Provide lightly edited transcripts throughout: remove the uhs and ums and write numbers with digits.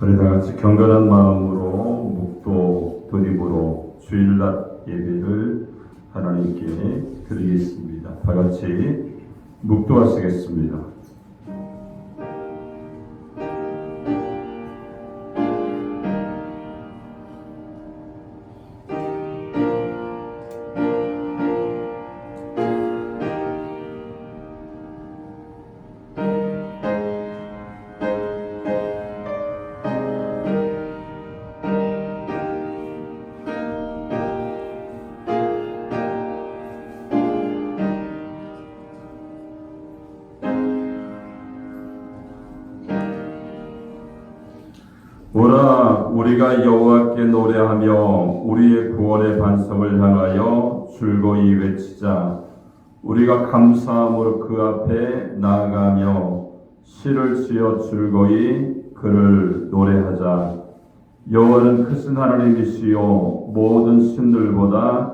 우리 다 같이 경건한 마음으로 묵도 드림으로 주일낮 예배를 하나님께 드리겠습니다. 다 같이 묵도하시겠습니다. 오라 우리가 여호와께 노래하며 우리의 구원의 반석을 향하여 즐거이 외치자. 우리가 감사함으로 그 앞에 나아가며 시를 지어 즐거이 그를 노래하자. 여호와는 크신 하나님이시요 모든 신들보다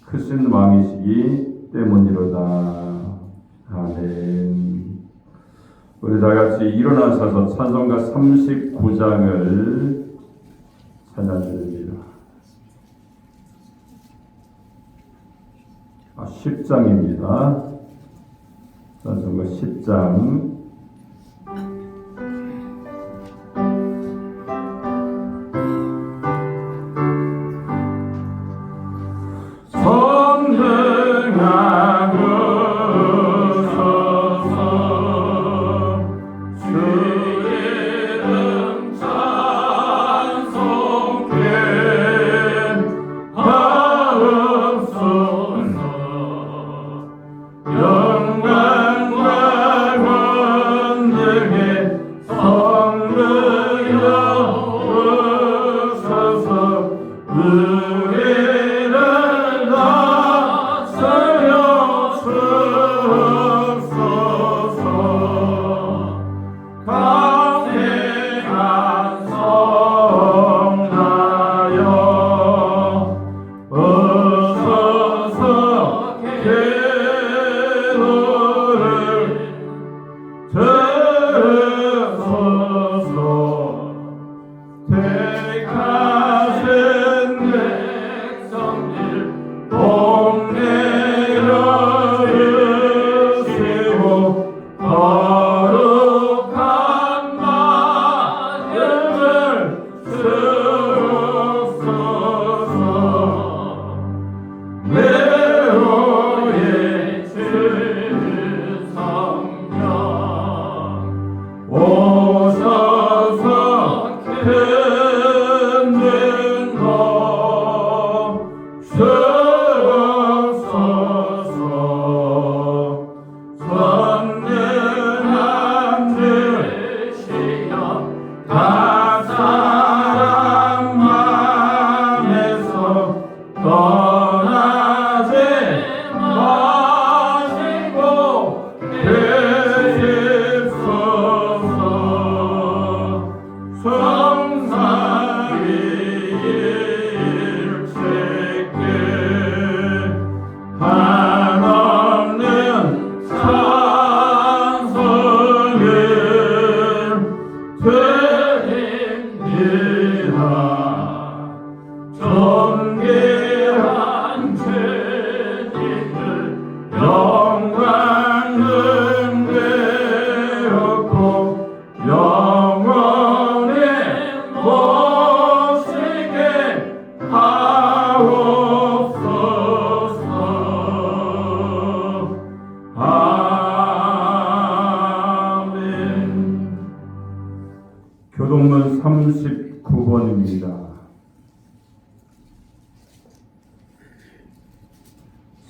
크신 왕이시기 때문이로다. 아멘. 우리 다 같이 일어나셔서 찬송가 39장을 찬양드립니다. 10장입니다. 찬송가 10장. 교동문 39번입니다.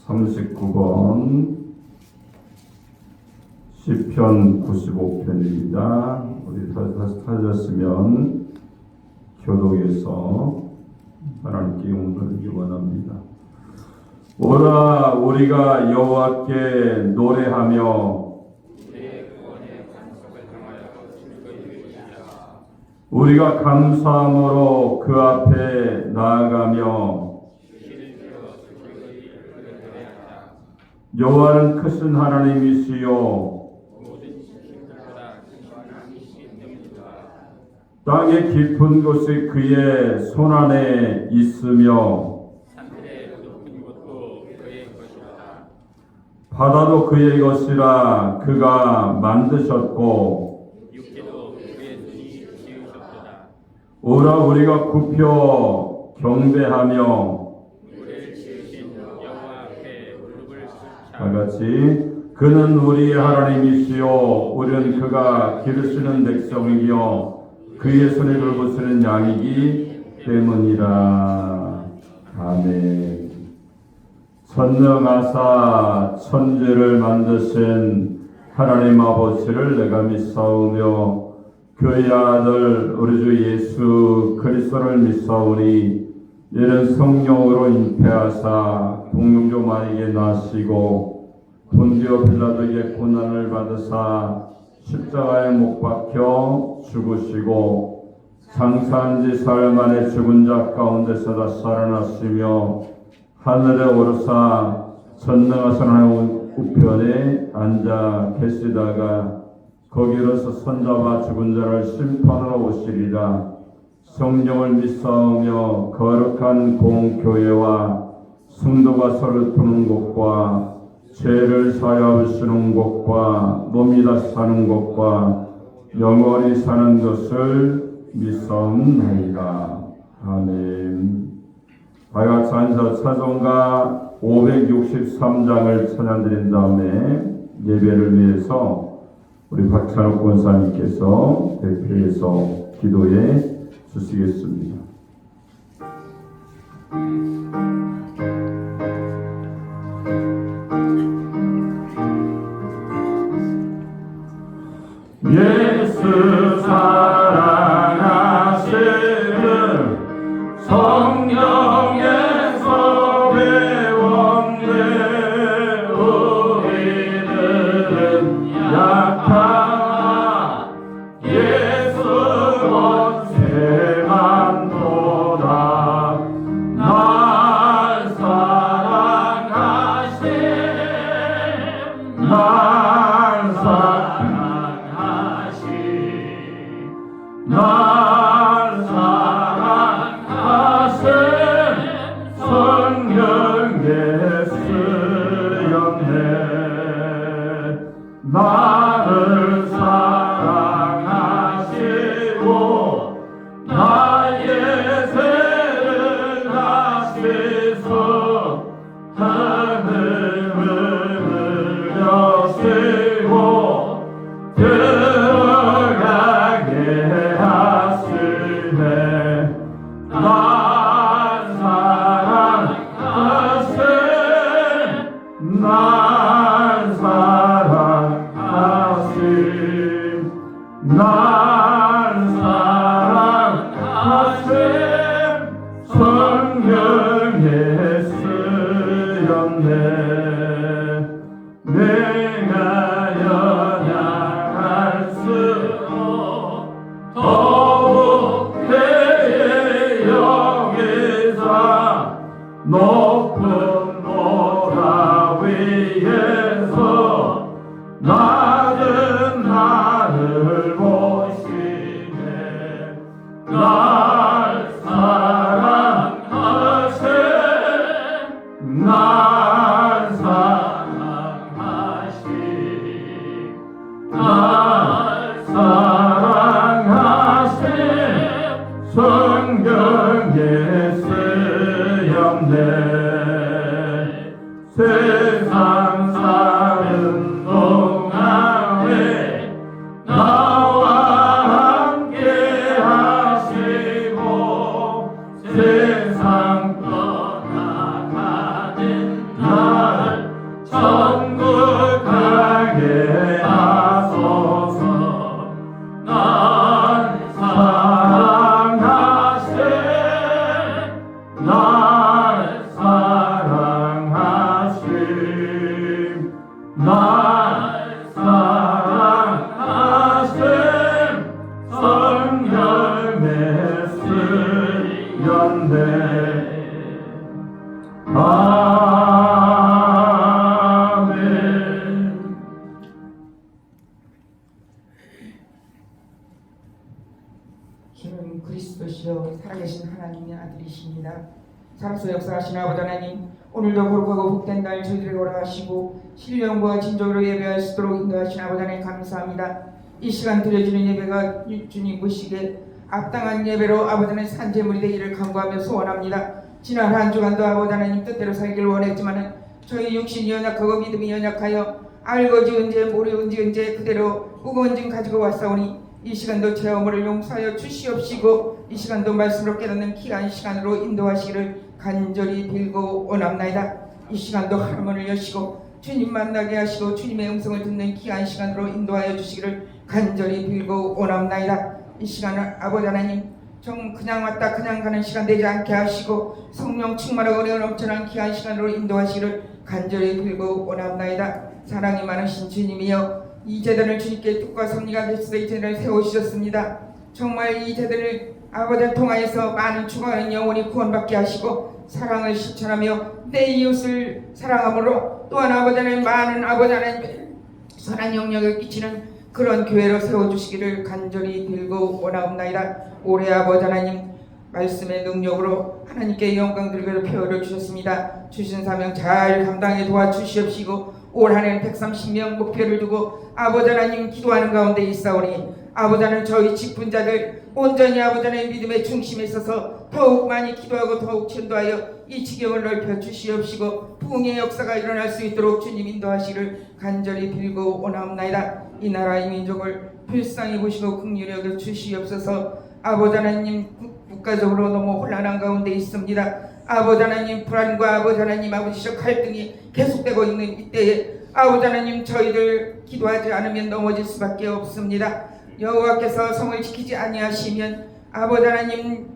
39번 시편 95편입니다. 우리 다시 찾으셨으면 교독에서 하나님께 용서를 원합니다. 오라 우리가 여호와께 노래하며 우리가 감사함으로 그 앞에 나아가며 여호와는 크신 하나님이시요 땅의 깊은 곳이 그의 손안에 있으며 산들의 높은 곳도 그의 것이라. 바다도 그의 것이라. 그가 만드셨고 육지도 그의 손이 지으셨도다. 오라 우리가 굽혀 경배하며 우리를 지으신 여호와 앞에 무릎을 꿇자. 다같이 그는 우리의 하나님이시요 우리는 그가 기르시는 백성이며 그의 손에 돌보시는 양이기 때문이라. 아멘. 전능하사 천지를 만드신 하나님 아버지를 내가 믿사오며 그의 아들 우리 주 예수 그리스도를 믿사오니 이는 성령으로 잉태하사 동정조 마리아에게 나시고 본디오 빌라도에게 고난을 받으사 십자가에 못 박혀 죽으시고 장사한 지 사흘 만에 죽은 자 가운데서 다 살아나시며 하늘에 오르사 전능하신 하나님 우편에 앉아 계시다가 거기로서 손잡아 죽은 자를 심판하러 오시리라. 성령을 믿사오며 거룩한 공교회와 성도가 서로 도는 곳과 죄를 사하시는 곳과 몸이 다시 사는 곳과 영원히 사는 것을 믿사옵나이다. 아멘. 다같이 앉아 찬송가 563장을 찬양드린 다음에 예배를 위해서 우리 박찬욱 권사님께서 대표해서 기도해 주시겠습니다. 예수 사랑하시는 성령에서 배웠네. 우리는 약하나 예수 원체만 보다 날 사랑하신 날 사랑하신 성령 예수였네. 나를 사랑하시고 나의 죄를 하시소. 하늘을 여시고 들어가게 하시네. 날 사랑하신 날 사랑하신 날 사랑하신 성령 예수였네. 내가 연약할수록 더욱 그의 영에서 높은 보라 위에서 낮은 나를 보시네. 날 사랑하신 날 사랑하신 날 사랑하신 성령 예수였네. 세상 사는 동안에 나와 함께 하시고 세상 떠나가는 날 천국 가게 하소서. 날 사랑하신 날 사랑하신 날 사랑하신 성령 메시아인데. 아멘. 일이십니다. 살아서 역사하신 아버지 하나님, 오늘도 거룩하고 복된 날 저희들에게 허락하시고 신령과 진정으로 예배할 수 있도록 인도하신 아버지 하나님 감사합니다. 이 시간 드려지는 예배가 주님 보시기에 합당한 예배로 아버지 하나님 산재물이 되기를 간구하며 소원합니다. 지난 한 주간도 아버지 하나님 뜻대로 살기를 원했지만 저희 육신이 연약하고 믿음이 연약하여 알고 지은 죄 모르은 지은 죄 그대로 무거운 짐 가지고 왔사오니 이 시간도 제 허물을 용서하여 주시옵시고 이 시간도 말씀으로 깨닫는 귀한 시간으로 인도하시기를 간절히 빌고 원합나이다. 이 시간도 하늘문을 여시고 주님 만나게 하시고 주님의 음성을 듣는 귀한 시간으로 인도하여 주시기를 간절히 빌고 원합나이다. 이 시간을 아버지 하나님 정 그냥 왔다 그냥 가는 시간 되지 않게 하시고 성령 충만하고 은혜가 넘쳐난 귀한 시간으로 인도하시기를 간절히 빌고 원합나이다. 사랑이 많으신 주님이여, 이 제단을 주님께 뜻과 섭리가 되셔서 이 제단을 세우셨습니다. 정말 이 제단을 아버지를 통하여서 많은 죽어가는 영혼이 구원받게 하시고 사랑을 실천하며 내 이웃을 사랑함으로 또한 아버지 하나님 많은 아버지 하나님 선한 영향을 끼치는 그런 교회로 세워주시기를 간절히 빌고 원하옵나이다. 올해 아버지 하나님 말씀의 능력으로 하나님께 영광 들고 표현을 주셨습니다. 주신 사명 잘 감당해 도와주시옵시고 올 한해는 130명 목표를 두고 아버지 하나님 기도하는 가운데 있사오니 아버지 하나님 저희 직분자들 온전히 아버지 하나님 믿음의 중심에 있어서 더욱 많이 기도하고 더욱 전도하여 이 지경을 넓혀 주시옵시고 부흥의 역사가 일어날 수 있도록 주님 인도하시기를 간절히 빌고 원하옵나이다. 이 나라 이 민족을 불쌍히 보시고 긍휼히 여겨 주시옵소서. 아버지 하나님 국가적으로 너무 혼란한 가운데 있습니다. 아버지 하나님 불안과 아버지 하나님 아버지적 갈등이 계속되고 있는 이때에 아버지 하나님 저희들 기도하지 않으면 넘어질 수밖에 없습니다. 여호와께서 성을 지키지 아니하시면 아버지 하나님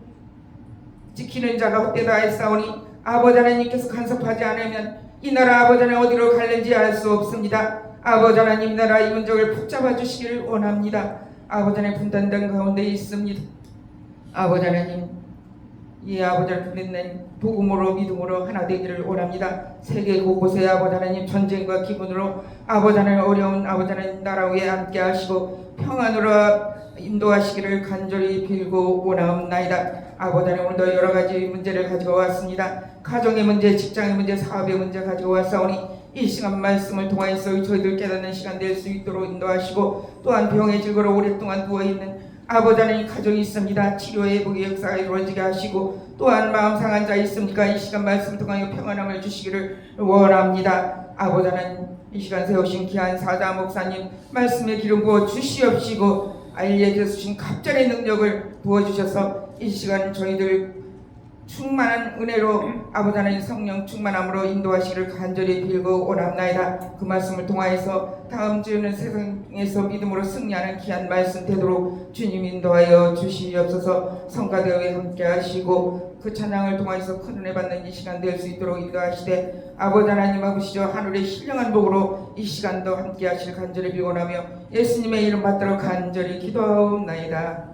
지키는 자가 헛되다 하였사오니 아버지 하나님께서 간섭하지 않으면 이 나라 아버지 하나님 어디로 갈는지 알 수 없습니다. 아버지 하나님 나라 이 문적을 붙잡아 주시기를 원합니다. 아버지 하나님 분단된 가운데 있습니다. 아버지 하나님 이 아버지를 믿는 복음으로 믿음으로 하나 되기를 원합니다. 세계 곳곳에 아버지 하나님 전쟁과 기분으로 아버지 하나님 어려운 아버지 하나님 나라 위에 함께 하시고 평안으로 인도하시기를 간절히 빌고 원하옵나이다. 아버지 하나님 오늘도 여러 가지 문제를 가지고 왔습니다. 가정의 문제, 직장의 문제, 사업의 문제 가지고 왔사오니 이 시간 말씀을 통하여서 저희들 깨닫는 시간 될 수 있도록 인도하시고 또한 병의 질거로 오랫동안 누워있는 아버지 하나님 가정이 있습니다. 치료의 회복의 역사가 이루어지게 하시고 또한 마음 상한 자 있습니까? 이 시간 말씀을 통하여 평안함을 주시기를 원합니다. 아버지 하나님 이 시간 세우신 귀한 사자 목사님 말씀에 기름 부어 주시옵시고 알려져 주신 갑절의 능력을 부어주셔서 이 시간 저희들 충만한 은혜로 아버지 하나님 성령 충만함으로 인도하시기를 간절히 빌고 원합나이다. 그 말씀을 통하여서 다음 주에는 세상에서 믿음으로 승리하는 귀한 말씀 되도록 주님 인도하여 주시옵소서. 성가대회에 함께 하시고 그 찬양을 통하여서 큰 은혜 받는 이 시간 될 수 있도록 인도하시되 아버지 하나님 아버지여 하늘의 신령한 복으로 이 시간도 함께 하실 간절히 빌고나며 예수님의 이름 받들어 간절히 기도하옵나이다.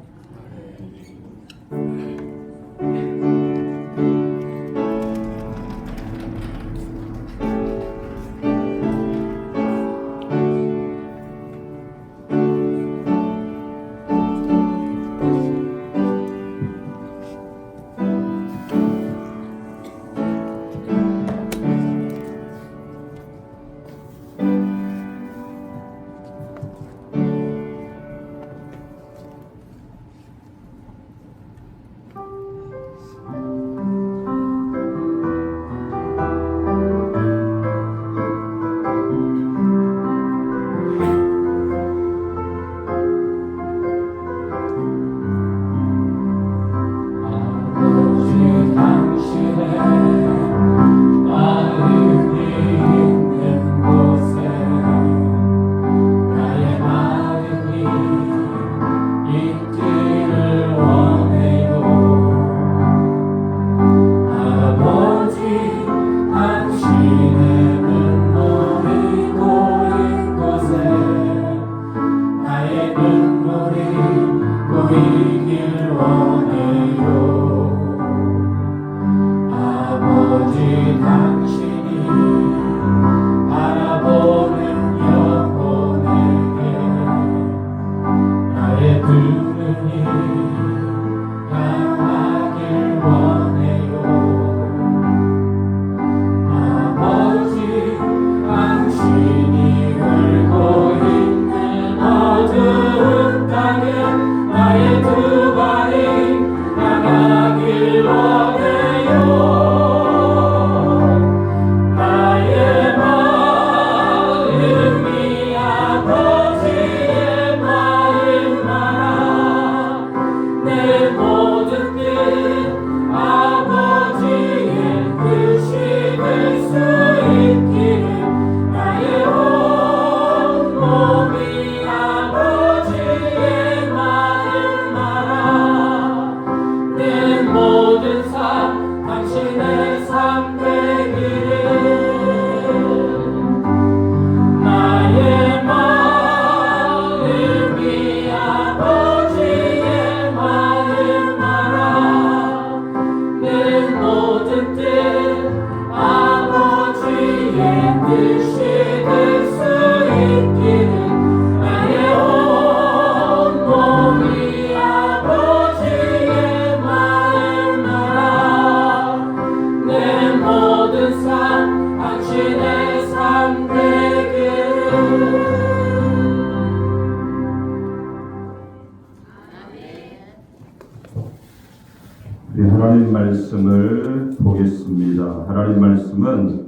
하나님 말씀을 보겠습니다. 하나님 말씀은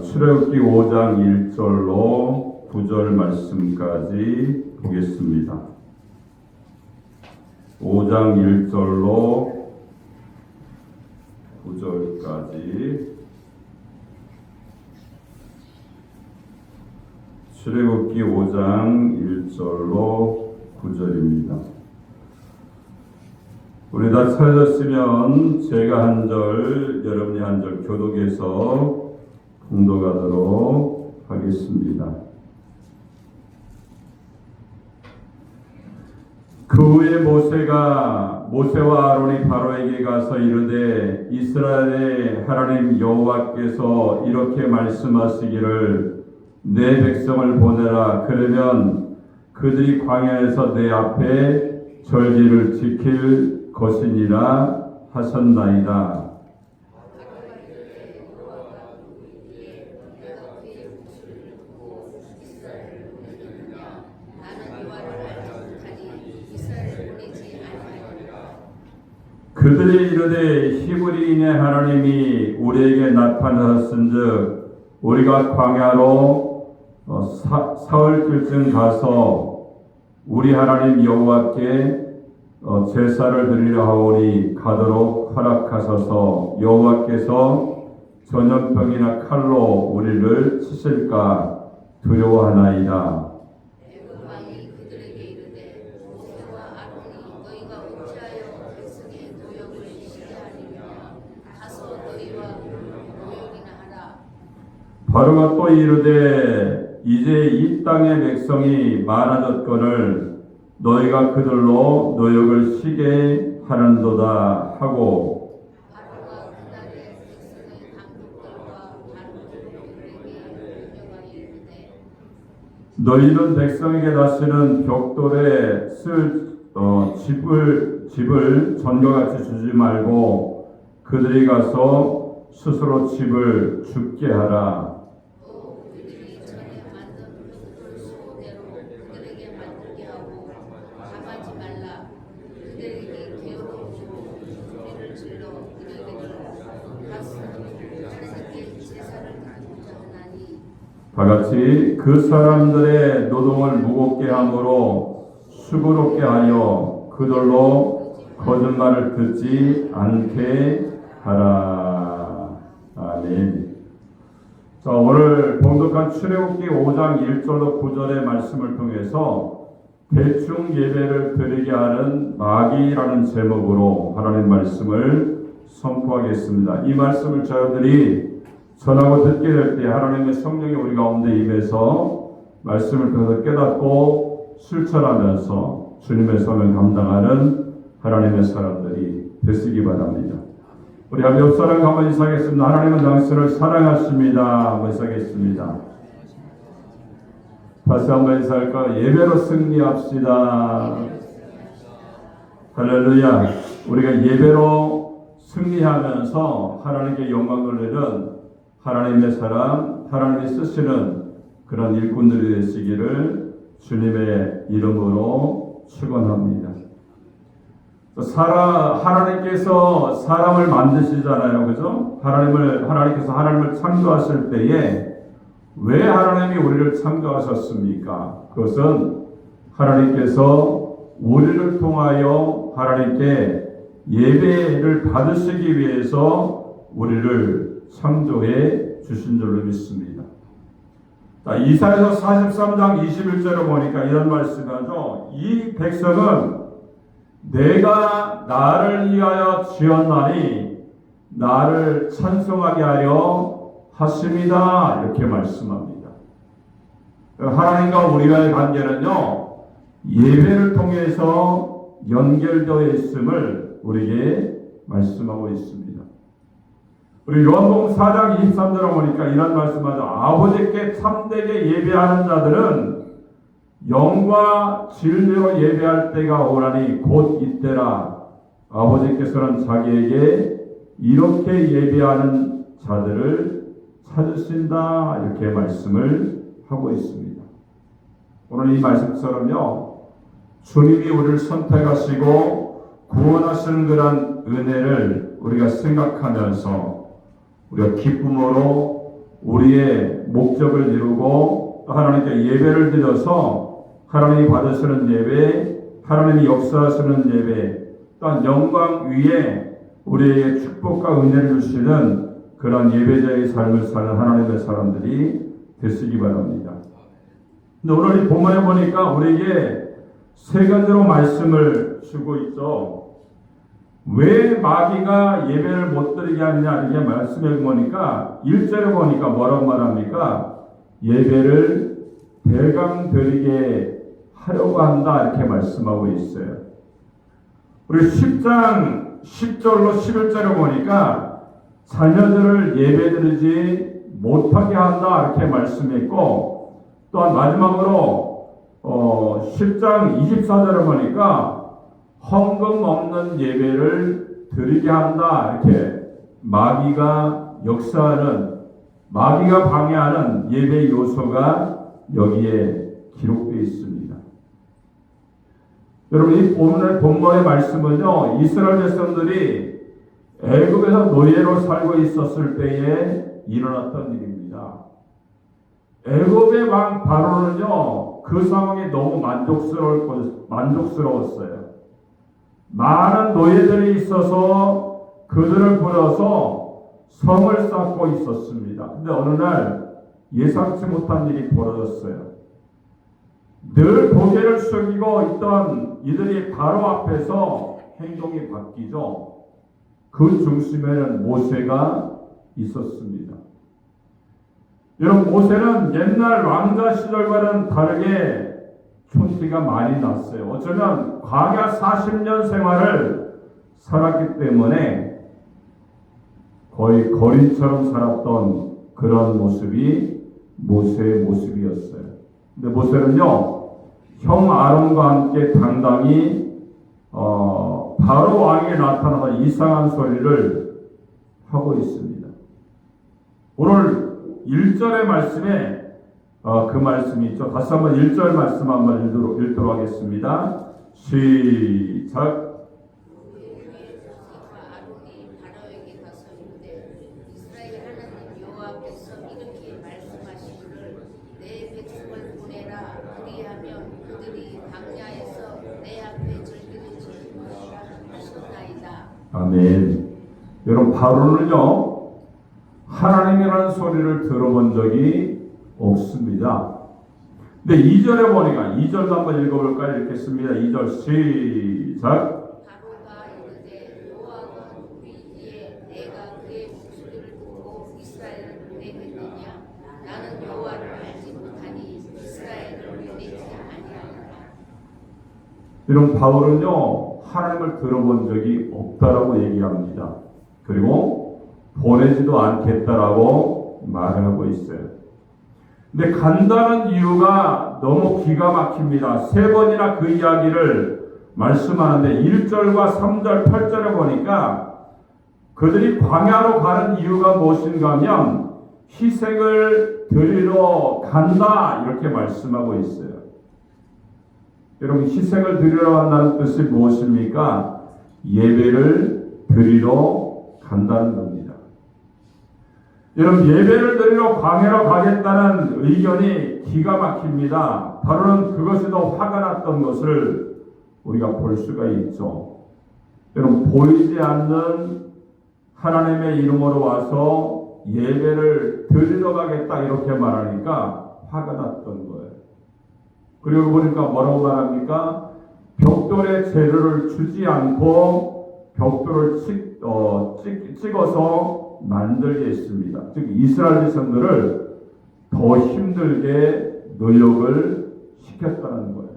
출애굽기 5장 1절로 9절 말씀까지 보겠습니다. 5장 1절로 9절까지 출애굽기 5장 1절로 9절입니다. 우리 다 찾았으면 제가 한 절, 여러분이 한 절 교독해서 봉독하도록 하겠습니다. 그 후에 모세와 아론이 바로에게 가서 이르되 이스라엘의 하나님 여호와께서 이렇게 말씀하시기를 내 백성을 보내라. 그러면 그들이 광야에서 내 앞에 절기를 지킬 것이니라 하셨나이다. 그들이 이르되 히브리인의 하나님이 우리에게 나타나셨은즉 우리가 광야로 사흘쯤 가서 우리 하나님 여호와께 제사를 드리려 하오니 가도록 허락하소서. 여호와께서 전염병이나 칼로 우리를 치실까 두려워하나이다. 왕이 그들에게 이르되 모세와 아론이 너희가 어찌하여 백성의 노역을 쉬게 하리며 가서 너희와 노역이나 하라. 바로가 또 이르되 이제 이 땅의 백성이 많아졌거늘 너희가 그들로 노역을 쉬게 하는도다 하고 바로가 그날에 백성의 감독들과 바로들에게 명하여 이르되 너희는 백성에게 다시는 벽돌에 집을 전과같이 주지 말고 그들이 가서 스스로 집을 죽게 하라. 또 그들이 전에 만든 벽돌 수호대로 그들에게 만들게 하고 감하지 말라. 그들에게 게으르고 소리를 질러 그들에게 하나님께 제사를 드리고자 하나니 다같이 그 사람들의 노동을 무겁게 함으로 수고롭게 하여 그들로 거짓말을 듣지 않게 하라. 아멘. 자, 오늘 봉독한 출애굽기 5장 1절로 9절의 말씀을 통해서 대충 예배를 드리게 하는 마귀라는 제목으로 하나님 말씀을 선포하겠습니다. 이 말씀을 저희들이 전하고 듣게 될 때 하나님의 성령이 우리 가운데 임해서 말씀을 통해서 깨닫고 실천하면서 주님의 선을 감당하는 하나님의 사람들이 되시기 바랍니다. 우리 옆 사람 가만히 인사하겠습니다. 하나님은 당신을 사랑하십니다. 한번 인사하겠습니다. 다시 한번 인사할까요? 예배로 승리합시다. 할렐루야. 우리가 예배로 승리하면서 하나님께 영광 돌리는 하나님의 사람, 하나님이 쓰시는 그런 일꾼들이 되시기를 주님의 이름으로 축원합니다. 하나님께서 사람을 만드시잖아요, 그죠? 하나님께서 하나님을 창조하실 때에 왜 하나님이 우리를 창조하셨습니까? 그것은 하나님께서 우리를 통하여 하나님께 예배를 받으시기 위해서 우리를 창조해 주신 줄로 믿습니다. 자, 이사야서 43장 21절을 보니까 이런 말씀이 하죠. 이 백성은 내가 나를 위하여 지었나니 나를 찬송하게 하려 하심이다. 이렇게 말씀합니다. 하나님과 우리와의 관계는요, 예배를 통해서 연결되어 있음을 우리에게 말씀하고 있습니다. 우리 요한복음 4장 23절을 보니까 이런 말씀하죠. 아버지께 참되게 예배하는 자들은 영과 진리로 예배할 때가 오라니 곧 이때라. 아버지께서는 자기에게 이렇게 예배하는 자들을 찾으신다. 이렇게 말씀을 하고 있습니다. 오늘 이 말씀처럼요, 주님이 우리를 선택하시고 구원하시는 그런 이러한 은혜를 우리가 생각하면서 우리가 기쁨으로 우리의 목적을 이루고 또 하나님께 예배를 드려서 하나님이 받으시는 예배, 하나님이 역사하시는 예배, 또한 영광 위에 우리에게 축복과 은혜를 주시는 그런 예배자의 삶을 사는 하나님의 사람들이 되시기 바랍니다. 근데 오늘 이 본문에 보니까 우리에게 세 가지로 말씀을 주고 있죠. 왜 마귀가 예배를 못 드리게 하느냐 이렇게 말씀해 보니까 1절에 보니까 뭐라고 말합니까? 예배를 대강 드리게 하려고 한다 이렇게 말씀하고 있어요. 우리 10장 10절로 11절에 보니까 자녀들을 예배드리지 못하게 한다 이렇게 말씀했고, 또한 마지막으로 10장 24절에 보니까 헌금 없는 예배를 드리게 한다 이렇게 마귀가 역사하는, 마귀가 방해하는 예배 요소가 여기에 기록되어 있습니다. 여러분, 이 본문의 말씀은요, 이스라엘 백성들이 애굽에서 노예로 살고 있었을 때에 일어났던 일입니다. 애굽의 왕 바로는요, 그 상황이 너무 만족스러웠어요. 많은 노예들이 있어서 그들을 불러서 성을 쌓고 있었습니다. 근데 어느 날 예상치 못한 일이 벌어졌어요. 늘 고개를 숙이고 있던 이들이 바로 앞에서 행동이 바뀌죠. 그 중심에는 모세가 있었습니다. 여러분, 모세는 옛날 왕자 시절과는 다르게 촌티가 많이 났어요. 어쩌면 광야 40년 생활을 살았기 때문에 거의 거린처럼 살았던 그런 모습이 모세의 모습이었어요. 근데 모세는요, 형 아론과 함께 당당히 바로 왕에 나타나서 이상한 소리를 하고 있습니다. 오늘 1절의 말씀에 그 말씀이 있죠. 다시 한번 1절 말씀 한번 읽도록 하겠습니다. 시작. 아론이 바로에게 가서 이르되 이스라엘 하나님 여호와께서 이렇게 말씀하시기를 내 백성을 보내라. 그리하면 그들이 광야에서 내 앞에 절기를 지킬 것이라 하셨나이다. 아멘. 여러분, 바로는요, 하나님이라는 소리를 들어본 적이 없습니다. 근데 2절에 보니까 2절도 한번 읽어볼까요? 읽겠습니다. 2절 시작. 바로가 이르되 여호와가 우리에게 내가 그의 목소리를 듣고 이스라엘을 보내겠느냐? 나는 여호와를 알지 못하니 이스라엘을 보내지 아니하리라. 이런 바울은요, 하나님을 들어본 적이 없다라고 얘기합니다. 그리고 보내지도 않겠다라고 말을 하고 있어요. 근데 간다는 이유가 너무 기가 막힙니다. 세 번이나 그 이야기를 말씀하는데 1절과 3절, 8절에 보니까 그들이 광야로 가는 이유가 무엇인가 하면 희생을 드리러 간다 이렇게 말씀하고 있어요. 여러분, 희생을 드리러 간다는 뜻이 무엇입니까? 예배를 드리러 간다는 겁니다. 여러분, 예배를 드리러 광야로 가겠다는 의견이 기가 막힙니다. 바로는 그것이 더 화가 났던 것을 우리가 볼 수가 있죠. 여러분, 보이지 않는 하나님의 이름으로 와서 예배를 드리러 가겠다 이렇게 말하니까 화가 났던 거예요. 그리고 보니까 뭐라고 말합니까? 벽돌에 재료를 주지 않고 벽돌을 찍어서 만들게 했습니다. 즉 이스라엘 백성들을 더 힘들게 노역을 시켰다는 거예요.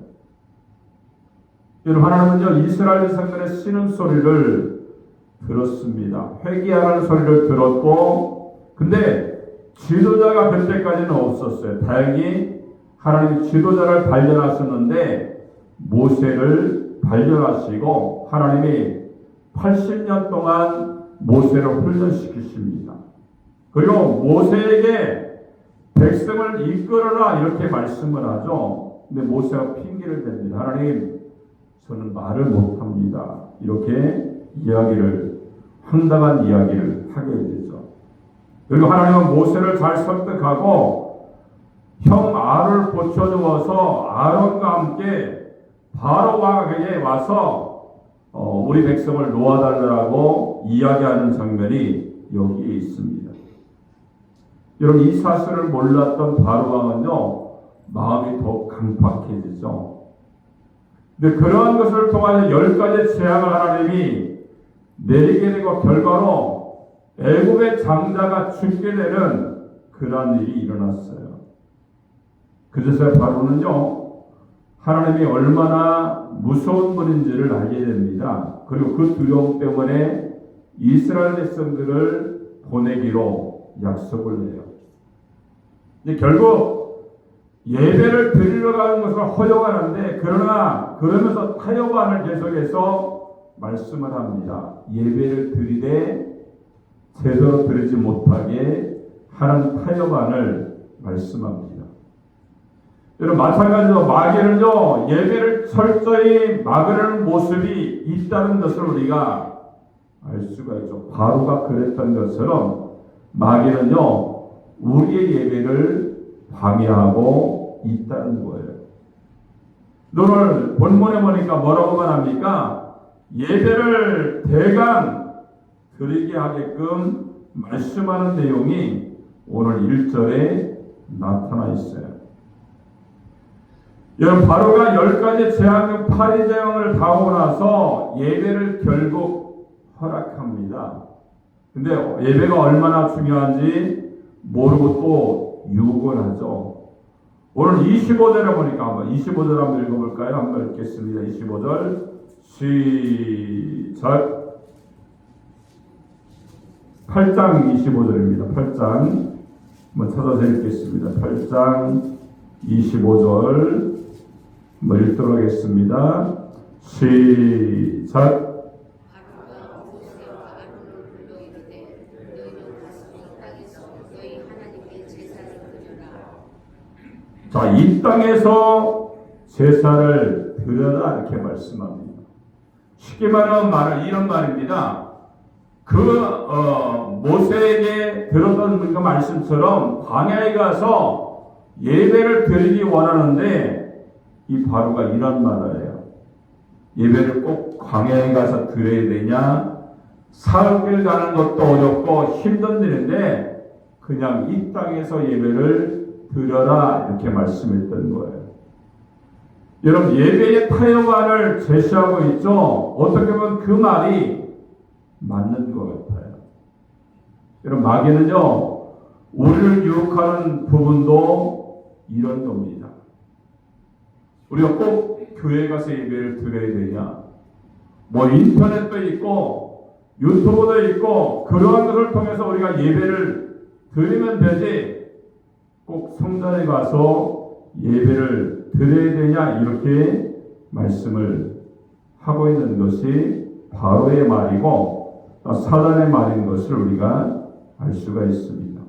여러분, 하나님은요, 이스라엘 백성들의 신음소리를 들었습니다. 회개하라는 소리를 들었고, 근데 지도자가 그때까지는 없었어요. 다행히 하나님이 지도자를 발견하셨는데 모세를 발견하시고 하나님이 80년 동안 모세를 훈련시키십니다. 그리고 모세에게 백성을 이끌어라 이렇게 말씀을 하죠. 근데 모세가 핑계를 댑니다. 하나님, 저는 말을 못합니다. 이렇게 황당한 이야기를 하게 되죠. 그리고 하나님은 모세를 잘 설득하고 형 아를 보쳐주어서 아론과 함께 바로 왕에게 와서 우리 백성을 놓아달라고 이야기하는 장면이 여기에 있습니다. 여러분, 이 사실을 몰랐던 바로 왕은요, 마음이 더욱 강팍해지죠. 근데 그러한 것을 통하여 10가지 재앙을 하나님이 내리게 되고 결과로 애굽의 장자가 죽게 되는 그러한 일이 일어났어요. 그제서야 바로는요, 하나님이 얼마나 무서운 분인지를 알게 됩니다. 그리고 그 두려움 때문에 이스라엘 백성들을 보내기로 약속을 해요. 근데 결국 예배를 드리러 가는 것을 허용하는데, 그러면서 타협안을 계속해서 말씀을 합니다. 예배를 드리되 제대로 드리지 못하게 하는 타협안을 말씀합니다. 여러분, 마찬가지로 마귀는요, 예배를 철저히 막으려는 모습이 있다는 것을 우리가 알 수가 있죠. 바로가 그랬던 것처럼 마귀는요, 우리의 예배를 방해하고 있다는 거예요. 오늘 본문에 보니까 뭐라고 말합니까? 예배를 대강 드리게 하게끔 말씀하는 내용이 오늘 1절에 나타나 있어요. 여러분, 바로가 10가지 재앙, 8위 재앙을 당하고 나서 예배를 결국 허락합니다. 근데 예배가 얼마나 중요한지 모르고 또 유혹을 하죠. 오늘 25절에 보니까 한번 25절 한번 읽어볼까요? 한번 읽겠습니다. 25절 시작. 8장 25절입니다. 8장 한번 찾아서 읽겠습니다. 8장 25절 한번 읽도록 하겠습니다. 시작. 자, 이 땅에서 제사를 드려라 이렇게 말씀합니다. 쉽게 말하면 이런 말입니다. 모세에게 들었던 그 말씀처럼 광야에 가서 예배를 드리기 원하는데 이 바로가 이런 말을 해요. 예배를 꼭 광야에 가서 드려야 되냐? 사흘길 가는 것도 어렵고 힘든 일인데 그냥 이 땅에서 예배를 드려라 이렇게 말씀했던 거예요. 여러분, 예배의 타협안을 제시하고 있죠. 어떻게 보면 그 말이 맞는 것 같아요. 여러분, 마귀는요, 우리를 유혹하는 부분도 이런 겁니다. 우리가 꼭 교회 가서 예배를 드려야 되냐? 뭐 인터넷도 있고 유튜브도 있고 그러한 것을 통해서 우리가 예배를 드리면 되지 꼭 성전에 가서 예배를 드려야 되냐 이렇게 말씀을 하고 있는 것이 바로의 말이고 사단의 말인 것을 우리가 알 수가 있습니다.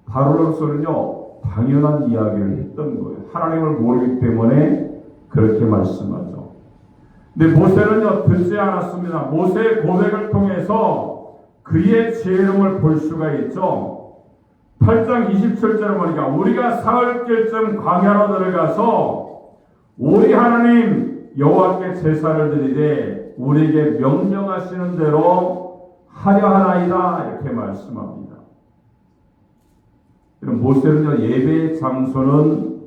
바로로서는요, 당연한 이야기를 했던 거예요. 하나님을 모르기 때문에 그렇게 말씀하죠. 근데 모세는요, 듣지 않았습니다. 모세의 고백을 통해서 그의 지혜로움을 볼 수가 있죠. 8장 27절에 보니까 우리가 사흘길쯤 광야로 들어가서 우리 하나님 여호와께 제사를 드리되 우리에게 명령하시는 대로 하려 하나이다 이렇게 말씀합니다. 모세는요, 예배의 장소는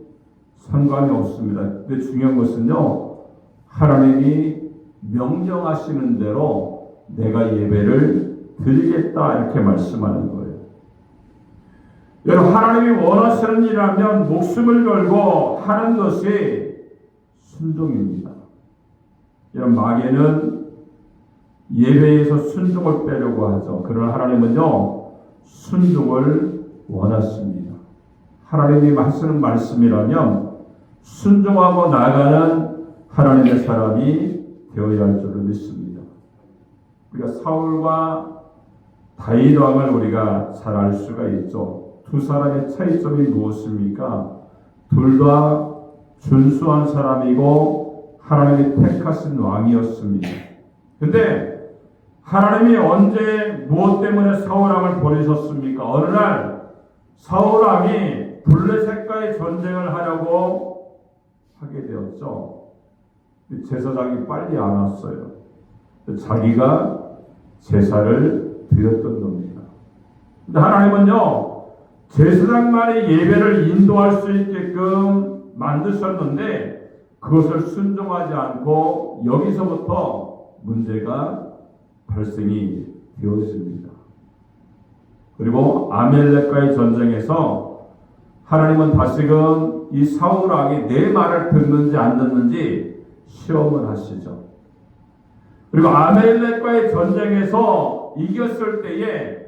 상관이 없습니다. 근데 중요한 것은요, 하나님이 명령하시는 대로 내가 예배를 드리겠다 이렇게 말씀하는 거예요. 여러분, 하나님이 원하시는 일이라면 목숨을 걸고 하는 것이 순종입니다. 여러분, 마귀는 예배에서 순종을 빼려고 하죠. 그러나 하나님은요, 순종을 원하십니다. 하나님이 하시는 말씀이라면 순종하고 나아가는 하나님의 사람이 되어야 할 줄을 믿습니다. 우리가 사울과 다윗 왕을 우리가 잘 알 수가 있죠. 두 사람의 차이점이 무엇입니까? 둘 다 준수한 사람이고 하나님이 택하신 왕이었습니다. 근데 하나님이 언제 무엇 때문에 사울왕을 보내셨습니까? 어느 날 사울왕이 블레셋과의 전쟁을 하려고 하게 되었죠. 제사장이 빨리 안 왔어요. 자기가 제사를 드렸던 겁니다. 근데 하나님은요, 제사장만이 예배를 인도할 수 있게끔 만드셨는데 그것을 순종하지 않고 여기서부터 문제가 발생이 되었습니다. 그리고 아멜렉과의 전쟁에서 하나님은 다시금 이 사울왕이 내 말을 듣는지 안 듣는지 시험을 하시죠. 그리고 아멜렉과의 전쟁에서 이겼을 때에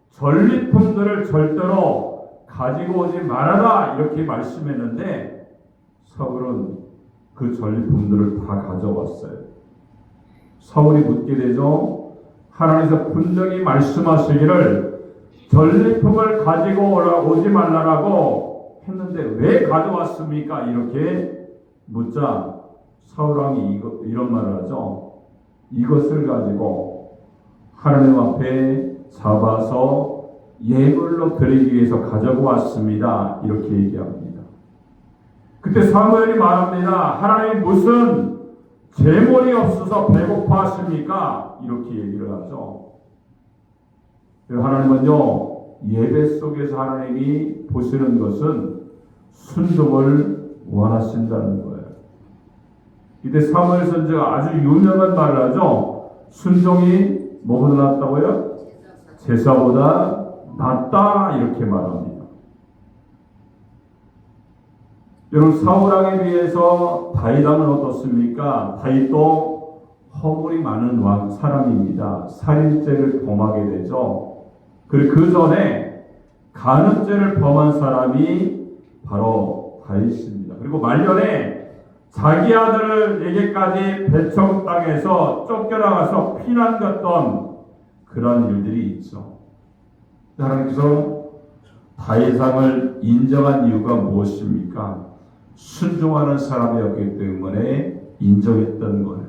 전리품들을 절대로 가지고 오지 말아라 이렇게 말씀했는데 사울은 그 전리품들을 다 가져왔어요. 사울이 묻게 되죠. 하나님께서 분명히 말씀하시기를 전리품을 가지고 오지 말라라고 했는데 왜 가져왔습니까? 이렇게 묻자 사울왕이 이런 말을 하죠. 이것을 가지고 하나님 앞에 잡아서 예물로 드리기 위해서 가져고 왔습니다. 이렇게 얘기합니다. 그때 사무엘이 말합니다. 하나님 무슨 재물이 없어서 배고파하십니까? 이렇게 얘기를 하죠. 하나님은요, 예배 속에서 하나님이 보시는 것은 순종을 원하신다는 거예요. 이때 사무엘 선지가 아주 유명한 말을 하죠. 순종이 뭐보다 낫다고요? 제사보다 낫다 이렇게 말합니다. 여러분 사울왕에 비해서 다윗왕은 어떻습니까? 다윗도 허물이 많은 사람입니다. 살인죄를 범하게 되죠. 그리고 그 전에 간음죄를 범한 사람이 바로 다윗입니다. 그리고 말년에 자기 아들에게까지 배척 땅에서 쫓겨나가서 피난 갔던 그런 일들이 있죠. 하나님께서 다윗왕을 인정한 이유가 무엇입니까? 순종하는 사람이었기 때문에 인정했던 거예요.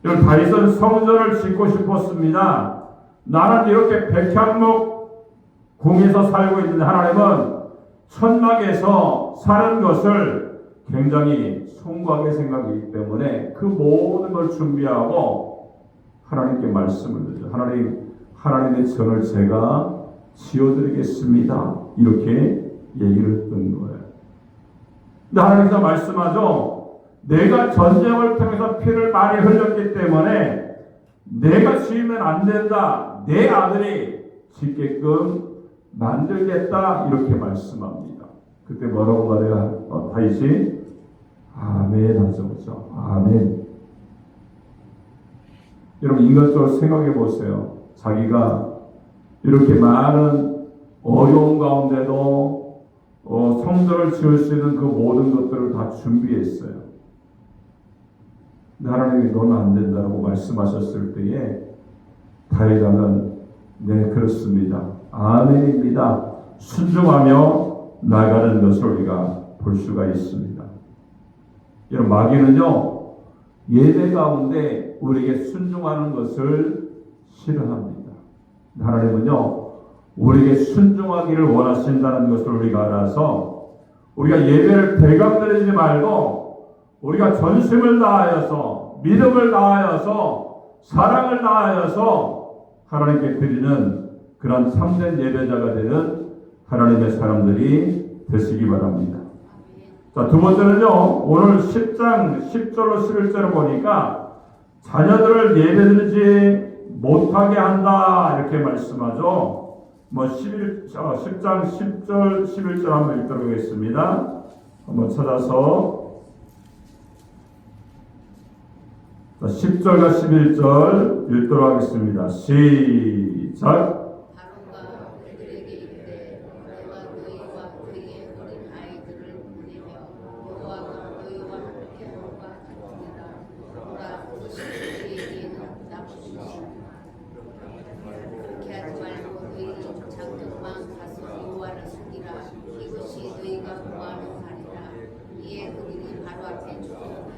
여러분 다윗은 성전을 짓고 싶었습니다. 나는 이렇게 백향목 궁에서 살고 있는데 하나님은 천막에서 사는 것을 굉장히 숭고하게 생각하기 때문에 그 모든 걸 준비하고 하나님께 말씀을 드리죠. 하나님의 전을 제가 지어드리겠습니다. 이렇게 얘기를 했던 거예요. 근데 하나님께서 말씀하죠. 내가 전쟁을 통해서 피를 많이 흘렸기 때문에 내가 지으면 안 된다. 내 아들이 짓게끔 만들겠다. 이렇게 말씀합니다. 그때 뭐라고 말해요? 다윗이 아멘 하죠. 그렇죠? 아멘. 여러분 인간적으로 생각해 보세요. 자기가 이렇게 많은 어려운 가운데도 성전을 지을 수 있는 그 모든 것들을 다 준비했어요. 근데 하나님이 너는 안 된다고 말씀하셨을 때에 다윗왕은 네 그렇습니다. 아멘입니다. 순종하며 나가는 것을 우리가 볼 수가 있습니다. 여러분 마귀는요 예배 가운데 우리에게 순종하는 것을 싫어합니다. 하나님은요 우리에게 순종하기를 원하신다는 것을 우리가 알아서 우리가 예배를 대강드리지 말고 우리가 전심을 다하여서 믿음을 다하여서 사랑을 다하여서 하나님께 드리는 그런 참된 예배자가 되는 하나님의 사람들이 되시기 바랍니다. 자, 두 번째는요, 오늘 10장 10절로 11절을 보니까 자녀들을 예배드리지 못하게 한다 이렇게 말씀하죠. 10장 10절 11절 한번 읽도록 하겠습니다. 한번 찾아서 10절과 11절 읽도록 하겠습니다. 시작. 바로가 그들에게 이르되 내가 너희와 그의 어린 아이들을 보내며 여호와가 너희와 함께 함과 같으리라. 보라 그에게는 나쁘시니 그렇게 하지 말고 너희 장정만 가서 여호와를 섬기라. 이것이 너희가 구하는 말이라. 이에 그들이 바로 앞에 죽었다.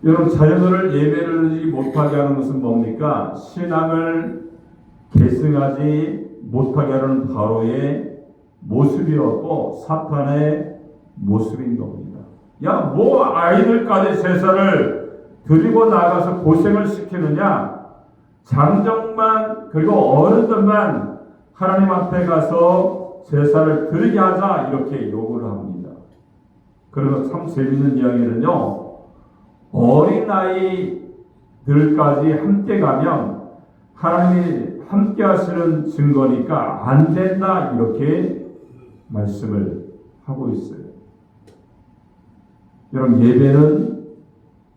여러분, 자녀들을 예배를 드리지 못하게 하는 것은 뭡니까? 신앙을 계승하지 못하게 하는 바로의 모습이었고 사탄의 모습인 겁니다. 야, 뭐 아이들까지 제사를 드리고 나가서 고생을 시키느냐? 장정만 그리고 어른들만 하나님 앞에 가서 제사를 드리게 하자, 이렇게 요구를 합니다. 그래서 참 재밌는 이야기는요, 어린아이들까지 함께 가면 하나님이 함께 하시는 증거니까 안 된다, 이렇게 말씀을 하고 있어요. 여러분, 예배는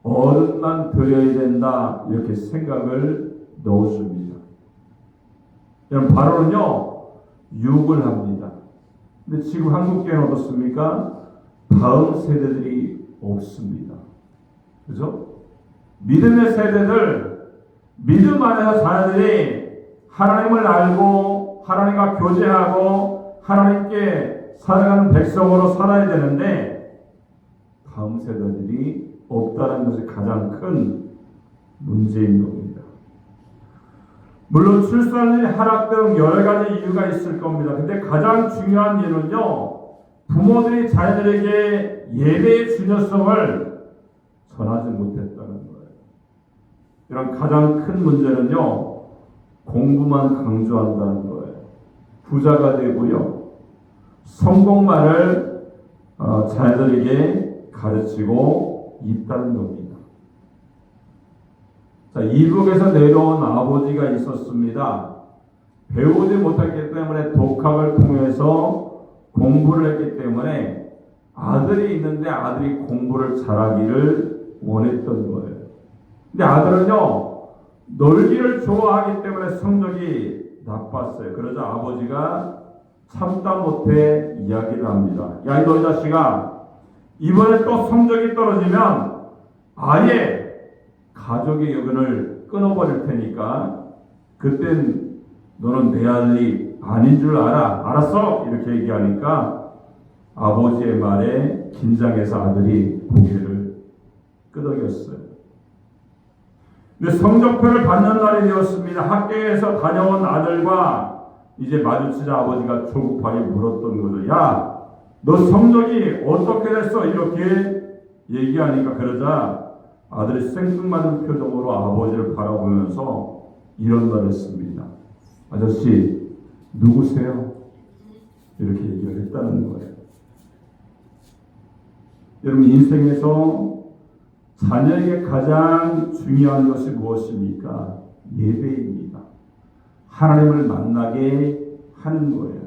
어른만 드려야 된다, 이렇게 생각을 넣어줍니다. 여러분, 바로는요 욕을 합니다. 근데 지금 한국교회는 어떻습니까? 다음 세대들이 없습니다. 그죠? 믿음의 세대들, 믿음 안에서 자녀들이 하나님을 알고 하나님과 교제하고 하나님께 살아가는 백성으로 살아야 되는데 다음 세대들이 없다는 것이 가장 큰 문제인 겁니다. 물론 출산율이 하락 등 여러 가지 이유가 있을 겁니다. 근데 가장 중요한 이유는요, 부모들이 자녀들에게 예배의 중요성을 전하지 못했다는 거예요. 이런 가장 큰 문제는요, 공부만 강조한다는 거예요. 부자가 되고요, 성공만을 자녀들에게 가르치고 있다는 겁니다. 자, 이북에서 내려온 아버지가 있었습니다. 배우지 못했기 때문에 독학을 통해서 공부를 했기 때문에 아들이 있는데 아들이 공부를 잘하기를 원했던 거예요. 근데 아들은요, 놀기를 좋아하기 때문에 성적이 나빴어요. 그러자 아버지가 참다 못해 이야기를 합니다. 야, 너 이 자식아, 이번에 또 성적이 떨어지면 아예 가족의 여근을 끊어버릴 테니까 그땐 너는 내 아들이 아닌 줄 알아. 알았어? 이렇게 얘기하니까 아버지의 말에 긴장해서 아들이 고개를 끄덕였어요. 근데 성적표를 받는 날이 되었습니다. 학교에서 다녀온 아들과 이제 마주치자 아버지가 조급하게 물었던 거죠. 야, 너 성적이 어떻게 됐어? 이렇게 얘기하니까 그러자 아들이 생뚱맞은 표정으로 아버지를 바라보면서 이런 말을 했습니다. 아저씨, 누구세요? 이렇게 얘기를 했다는 거예요. 여러분, 인생에서 자녀에게 가장 중요한 것이 무엇입니까? 예배입니다. 하나님을 만나게 하는 거예요.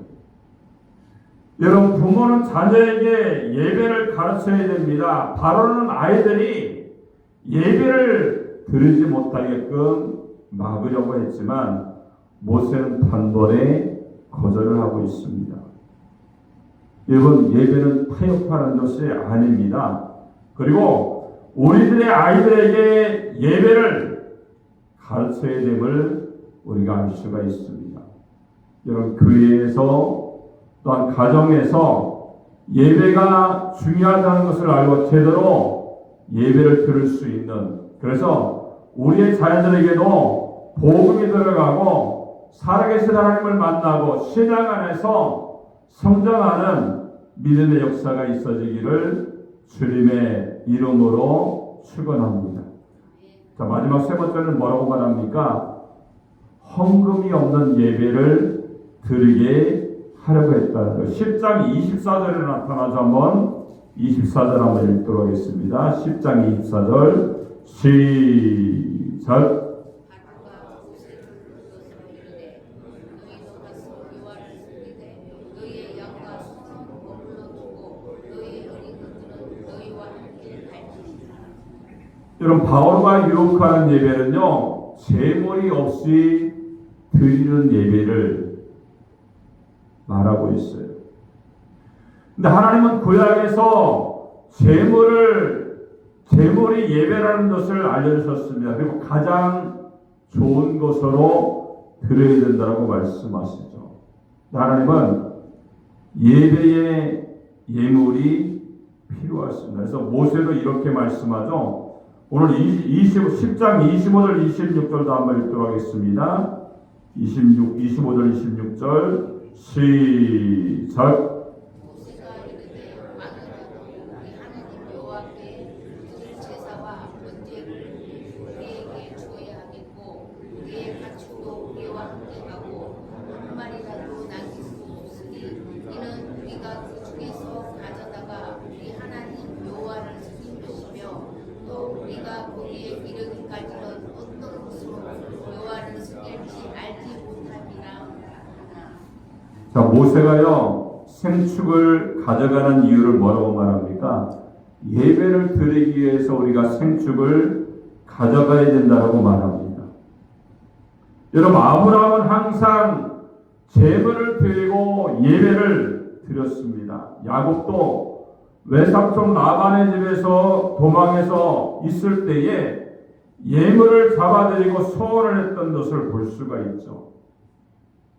여러분, 부모는 자녀에게 예배를 가르쳐야 됩니다. 바로는 아이들이 예배를 드리지 못하게끔 막으려고 했지만 모세는 단번에 거절을 하고 있습니다. 여러분, 예배는 타협하는 것이 아닙니다. 그리고 우리들의 아이들에게 예배를 가르쳐야 됨을 우리가 알 수가 있습니다. 여러분, 교회에서 또한 가정에서 예배가 중요하다는 것을 알고 제대로 예배를 들을 수 있는, 그래서 우리의 자녀들에게도 복음이 들어가고 살아계신 하나님을 만나고 신앙 안에서 성장하는 믿음의 역사가 있어지기를 주님의 이름으로 축원합니다. 자, 마지막 세 번째는 뭐라고 말합니까? 헌금이 없는 예배를 드리게 하려고 했다는 것. 10장 24절에 나타나서 한번 24절 한번 읽도록 하겠습니다. 10장 24절 시작. 여러분, 바울과 유혹하는 예배는요, 제물이 없이 드리는 예배를 말하고 있어요. 근데 하나님은 구약에서 제물이 예배라는 것을 알려주셨습니다. 그리고 가장 좋은 것으로 드려야 된다고 말씀하시죠. 하나님은 예배의 예물이 필요하십니다. 그래서 모세도 이렇게 말씀하죠. 오늘 10장 25절 26절도 한번 읽도록 하겠습니다. 25절 26절 시작. 모세가 이르되 마누라도 우리 하나님 여호와께 우리 제사와 번제를 우리에게 주어야 하겠고 우리의 가축도 우리와 함께 가고 한 마리라도 남길 수 없으니 이는 우리가 그 중에서 가져다가 우리 하나님 여호와를 섬긴 것이며 또 우리가 거기에 이르기까지는 어떤 것으로 여호와를 섬길지 알지 못함이라. 자, 모세가요 생축을 가져가는 이유를 뭐라고 말합니까? 예배를 드리기 위해서 우리가 생축을 가져가야 된다라고 말합니다. 여러분, 아브라함은 항상 제물을 드리고 예배를 드렸습니다. 야곱도 외삼촌 라반의 집에서 도망해서 있을 때에 예물을 잡아들이고 소원을 했던 것을 볼 수가 있죠.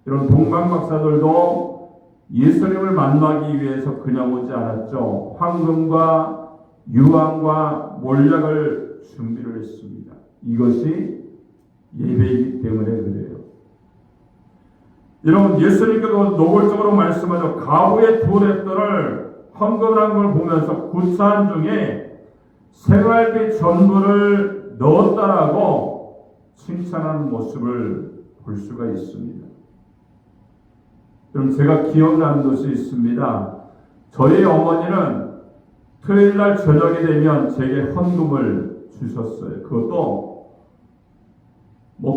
이런 동방 박사들도 예수님을 만나기 위해서 그냥 오지 않았죠. 황금과 유황과 몰약을 준비를 했습니다. 이것이 예배이기 때문에 그래요. 여러분, 예수님께도 노골적으로 말씀하죠. 가부의 두 랩들을 헌금한 걸 보면서 구차한 중에 생활비 전부를 넣었다라고 칭찬하는 모습을 볼 수가 있습니다. 그럼 제가 기억나는 것이 있습니다. 저희 어머니는 토요일날 저녁이 되면 제게 헌금을 주셨어요. 그것도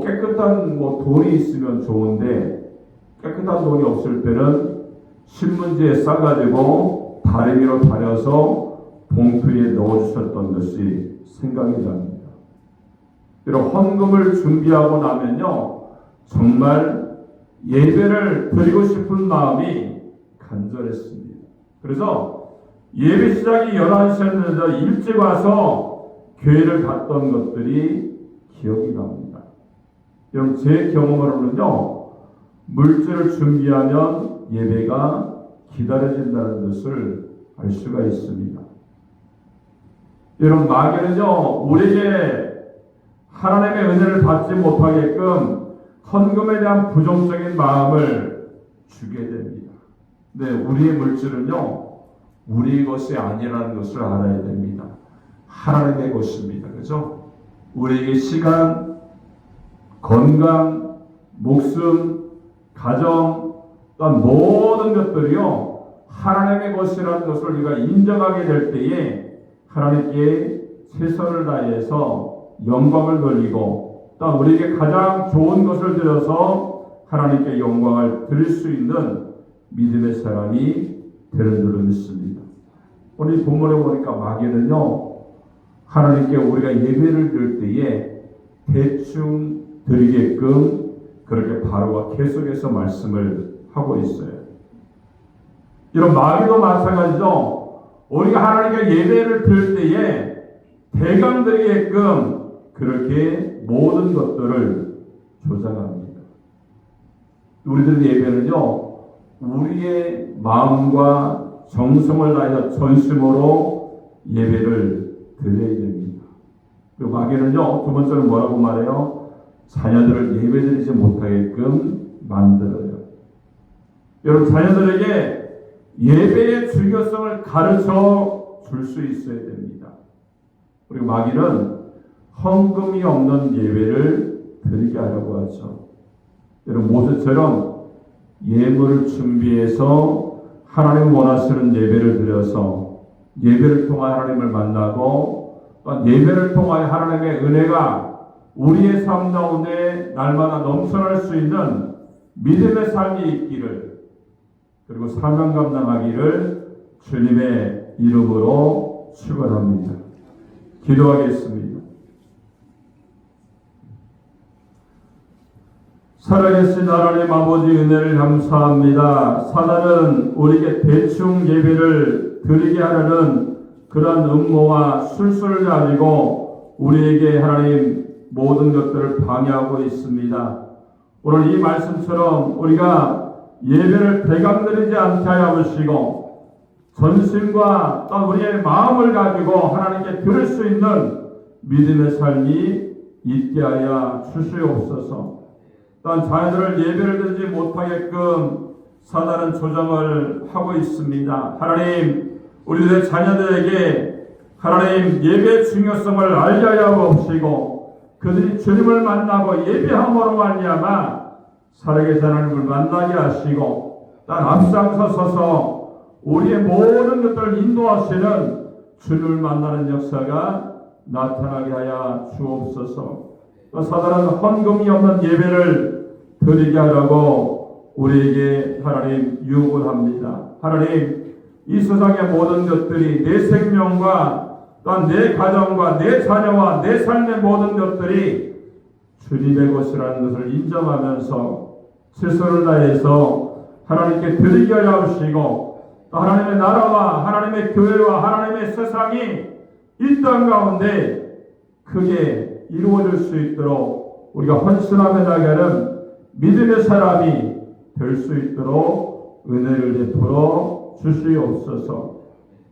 깨끗한 돈이 있으면 좋은데 깨끗한 돈이 없을 때는 신문지에 싸가지고 다리미로 다려서 봉투에 넣어주셨던 것이 생각이 납니다. 그리고 헌금을 준비하고 나면요 정말 예배를 드리고 싶은 마음이 간절했습니다. 그래서 예배 시작이 11시였는데 일찍 와서 교회를 갔던 것들이 기억이 납니다. 여러분, 제 경험으로는요 물질을 준비하면 예배가 기다려진다는 것을 알 수가 있습니다. 여러분, 마귀는요 우리에게 하나님의 은혜를 받지 못하게끔 헌금에 대한 부정적인 마음을 주게 됩니다. 네, 우리의 물질은요 우리의 것이 아니라는 것을 알아야 됩니다. 하나님의 것입니다. 그죠? 우리에게 시간, 건강, 목숨, 가정, 또한 모든 것들이요 하나님의 것이라는 것을 우리가 인정하게 될 때에 하나님께 최선을 다해서 영광을 돌리고 또 우리에게 가장 좋은 것을 드려서 하나님께 영광을 드릴 수 있는 믿음의 사람이 되는 줄을 믿습니다. 오늘 본문에 보니까 마귀는요 하나님께 우리가 예배를 드릴 때에 대충 드리게끔 그렇게 바로와 계속해서 말씀을 하고 있어요. 이런 마귀도 마찬가지죠. 우리가 하나님께 예배를 드릴 때에 대강 드리게끔 그렇게 모든 것들을 조장합니다. 우리들의 예배는요 우리의 마음과 정성을 다해서 전심으로 예배를 드려야 됩니다. 그리고 마귀는요 두 번째로 뭐라고 말해요? 자녀들을 예배드리지 못하게끔 만들어요. 여러분, 자녀들에게 예배의 중요성을 가르쳐 줄 수 있어야 됩니다. 그리고 마귀는 헌금이 없는 예배를 드리게 하려고 하죠. 여러분, 모세처럼 예물을 준비해서 하나님 원하시는 예배를 드려서 예배를 통하여 하나님을 만나고 예배를 통하여 하나님의 은혜가 우리의 삶 가운데 날마다 넘쳐날 수 있는 믿음의 삶이 있기를 그리고 사명 감당하기를 주님의 이름으로 축원합니다. 기도하겠습니다. 살아계신 하나님 아버지 은혜를 감사합니다. 사단은 우리에게 대충 예배를 드리게 하려는 그런 음모와 술수를 가지고 우리에게 하나님 모든 것들을 방해하고 있습니다. 오늘 이 말씀처럼 우리가 예배를 대강드리지 않게 하여 주시고 전심과 또 우리의 마음을 가지고 하나님께 드릴 수 있는 믿음의 삶이 있게 하여 주시옵소서. 또한 자녀들을 예배를 드리지 못하게끔 사단은 조정을 하고 있습니다. 하나님, 우리들의 자녀들에게 하나님 예배의 중요성을 알게 하여 주시고 그들이 주님을 만나고 예배함으로 말미암아 살아계신 하나님을 만나게 하시고 또한 앞장서서 우리의 모든 것들을 인도하시는 주님을 만나는 역사가 나타나게 하여 주옵소서. 또 사단은 헌금이 없는 예배를 드리게 하라고 우리에게 하나님 유혹을 합니다. 하나님, 이 세상의 모든 것들이 내 생명과 또한 내 가정과 내 자녀와 내 삶의 모든 것들이 주님의 것이라는 것을 인정하면서 최선을 다해서 하나님께 드리게 하여 주시고 또 하나님의 나라와 하나님의 교회와 하나님의 세상이 이 땅 가운데 크게 이루어질 수 있도록 우리가 헌신하며 나가는 믿음의 사람이 될 수 있도록 은혜를 베풀어 주시옵소서.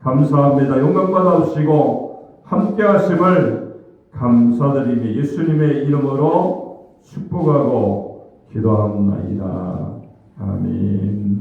감사합니다. 영광 받아주시고 함께 하심을 감사드리며 예수님의 이름으로 축복하고 기도합니다. 아멘.